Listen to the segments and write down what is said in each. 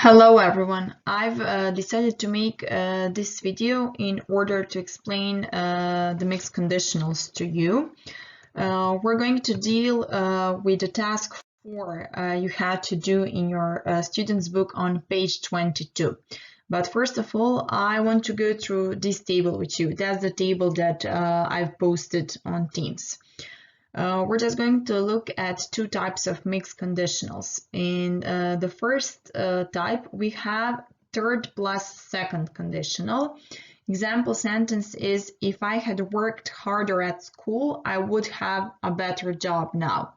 Hello everyone. I've decided to make this video in order to explain the mixed conditionals to you. We're going to deal with the task 4 you had to do in your student's book on page 22. But first of all, I want to go through this table with you. That's the table that I've posted on Teams. We're just going to look at two types of mixed conditionals. In the first type, we have third plus second conditional. Example sentence is, if I had worked harder at school, I would have a better job now.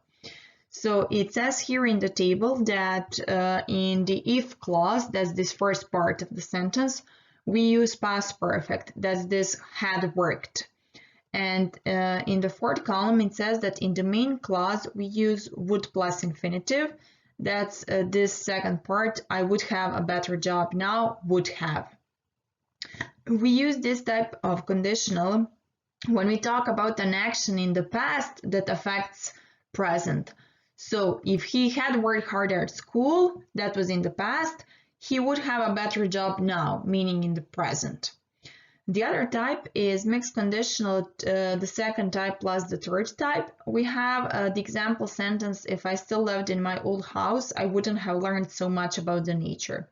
So it says here in the table that in the if clause, that's this first part of the sentence, we use past perfect, that's this had worked. And in the fourth column, it says that in the main clause, we use would plus infinitive. That's this second part. I would have a better job now, would have. We use this type of conditional when we talk about an action in the past that affects present. So if he had worked harder at school, that was in the past, he would have a better job now, meaning in the present. The other type is mixed conditional, the second type plus the third type. We have the example sentence, if I still lived in my old house, I wouldn't have learned so much about the nature.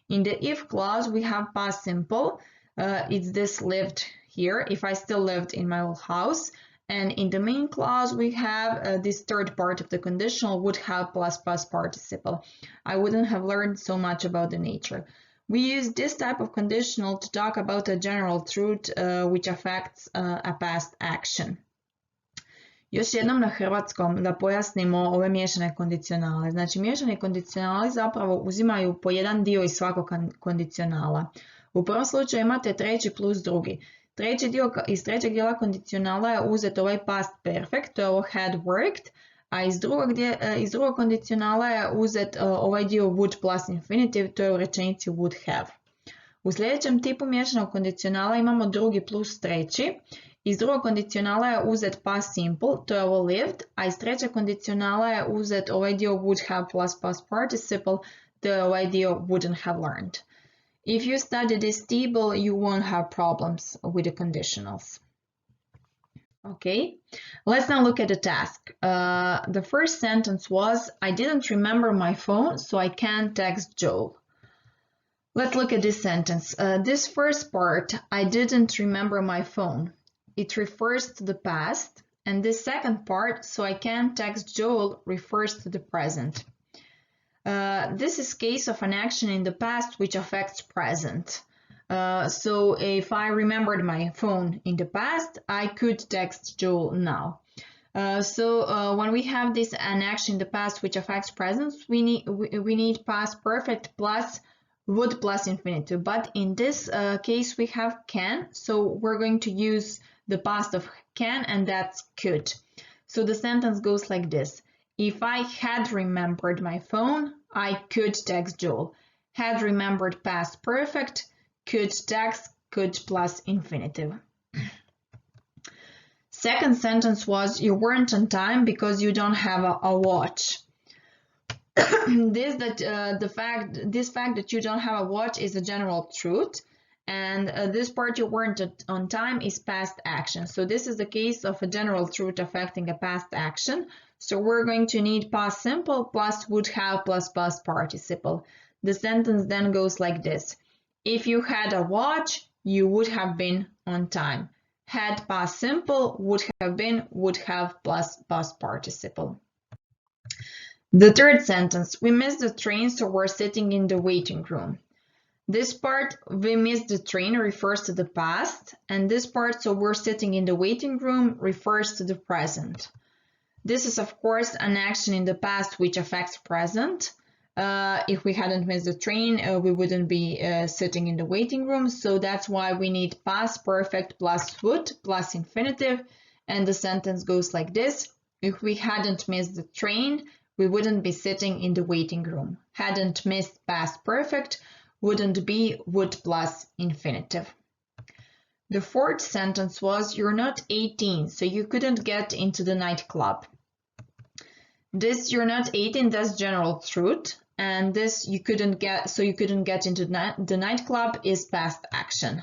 In the if clause, we have past simple. It's this lived here, if I still lived in my old house. And in the main clause, we have this third part of the conditional, would have plus past participle. I wouldn't have learned so much about the nature. We use this type of conditional to talk about a general truth which affects a past action. Još jednom na hrvatskom da pojasnimo ove miješane kondicionale. Znači, miješani kondicionali zapravo uzimaju po jedan dio iz svakog kondicionala. U prvom slučaju imate treći plus drugi. Iz trećeg dijela kondicionala je uzet ovaj past perfect, to je ovo had worked, a iz drugog kondicionala je uzet ovaj dio would plus infinitive, to je u rečenici would have. U sljedećem tipu miješanog kondicionala imamo drugi plus treći. Iz drugog kondicionala je uzet past simple, to je ovo lived, a iz trećeg kondicionala je uzet ovaj dio would have plus past participle, to je ovaj dio wouldn't have learned. If you study this table, you won't have problems with the conditionals. Okay, let's now look at the task. The first sentence was, I didn't remember my phone, so I can't text Joel. Let's look at this sentence. This first part, I didn't remember my phone, it refers to the past. And this second part, so I can't text Joel, refers to the present. This is case of an action in the past which affects present. So if I remembered my phone in the past, I could text Joel now. When we have this an action in the past which affects present, we need past perfect plus would plus infinitive. But in this case, we have can, so we're going to use the past of can, and that's could. So the sentence goes like this. If I had remembered my phone, I could text Joel. Had remembered past perfect, could text, could plus infinitive. Second sentence was, you weren't on time because you don't have a watch. This fact that you don't have a watch is a general truth. And this part, you weren't on time, is past action. So this is the case of a general truth affecting a past action. So we're going to need past simple plus would have plus past participle. The sentence then goes like this. If you had a watch, you would have been on time. Had past simple, would have been, would have plus past participle. The third sentence, we missed the train, so we're sitting in the waiting room. This part, we missed the train, refers to the past, and this part, so we're sitting in the waiting room, refers to the present. This is, of course, an action in the past which affects present. If we hadn't missed the train, we wouldn't be sitting in the waiting room, so that's why we need past perfect plus would plus infinitive, and the sentence goes like this. If we hadn't missed the train, we wouldn't be sitting in the waiting room. Hadn't missed past perfect, wouldn't be would plus infinitive. The fourth sentence was, you're not 18, so you couldn't get into the nightclub. This you're not 18, that's general truth. and this you couldn't get into the nightclub is past action.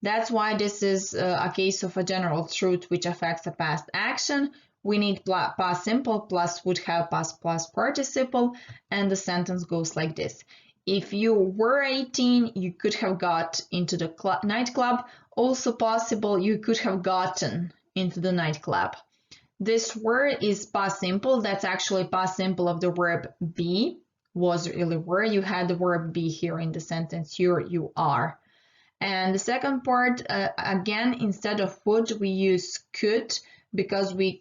That's why this is a case of a general truth which affects a past action. We need past simple plus would have past plus participle, and the sentence goes like this. If you were 18, you could have got into the nightclub. Also possible, you could have gotten into the nightclub. This word is past simple. That's actually past simple of the verb be. Was really were. You had the verb be here in the sentence. You are. And the second part, again, instead of would, we use could, because we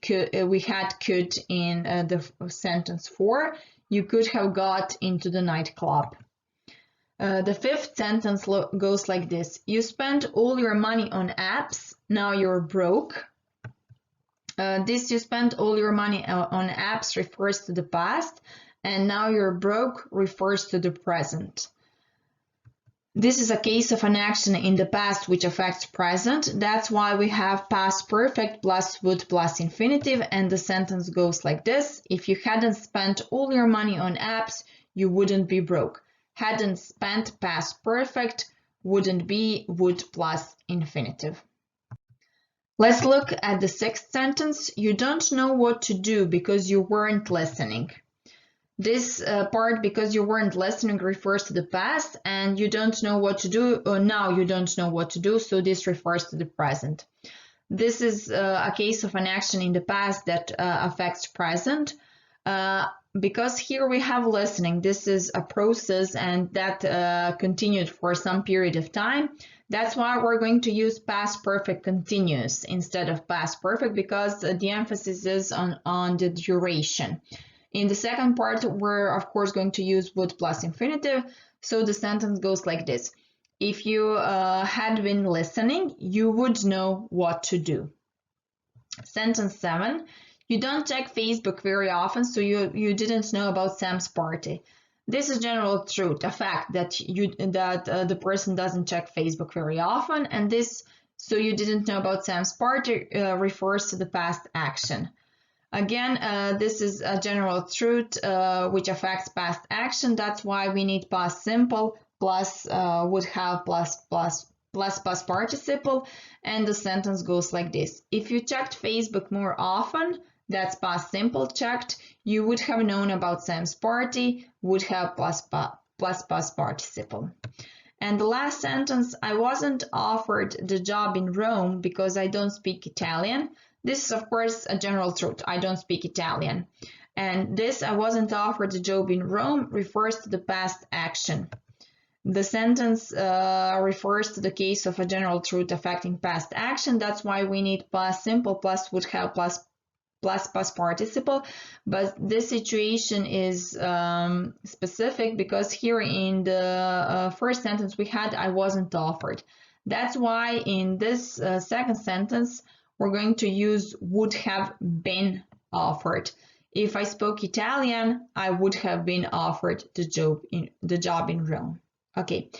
had could in the sentence 4. You could have got into the nightclub. The fifth sentence goes like this. You spent all your money on apps. Now you're broke. This you spent all your money on apps refers to the past, and now you're broke refers to the present. This is a case of an action in the past which affects present. That's why we have past perfect plus would plus infinitive, and the sentence goes like this. If you hadn't spent all your money on apps, you wouldn't be broke. Hadn't spent past perfect, wouldn't be would plus infinitive. Let's look at the sixth sentence. You don't know what to do because you weren't listening. This part, because you weren't listening, refers to the past, and you don't know what to do, or now you don't know what to do, so this refers to the present. This is a case of an action in the past that affects present, because here we have listening. This is a process, and that continued for some period of time. That's why we're going to use past perfect continuous instead of past perfect, because the emphasis is on the duration. In the second part, we're of course going to use would plus infinitive, so the sentence goes like this. If you had been listening, you would know what to do. Sentence 7, you don't check Facebook very often, so you didn't know about Sam's party. This is general truth, a fact that the person doesn't check Facebook very often, and this, so you didn't know about Sam's party, refers to the past action. Again, this is a general truth which affects past action. That's why we need past simple plus would have plus past participle, and the sentence goes like this. If you checked Facebook more often, that's past simple checked, you would have known about Sam's party, would have plus past participle. And the last sentence, I wasn't offered the job in Rome because I don't speak Italian. This is, of course, a general truth. I don't speak Italian. And this, I wasn't offered the job in Rome, refers to the past action. The sentence refers to the case of a general truth affecting past action. That's why we need past simple plus would have plus past participle. But this situation is specific because here in the first sentence we had I wasn't offered. That's why in this second sentence, we're going to use would have been offered. If I spoke Italian, I would have been offered the job in Rome. Okay,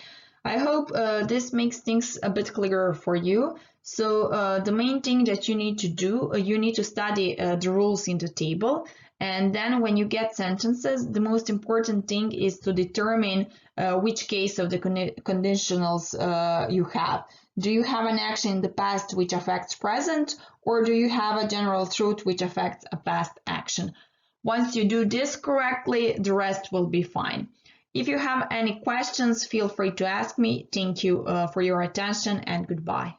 I hope this makes things a bit clearer for you. So the main thing that you need to do, you need to study the rules in the table. And then when you get sentences, the most important thing is to determine which case of the conditionals you have. Do you have an action in the past which affects present, or do you have a general truth which affects a past action? Once you do this correctly, the rest will be fine. If you have any questions, feel free to ask me. Thank you for your attention and goodbye.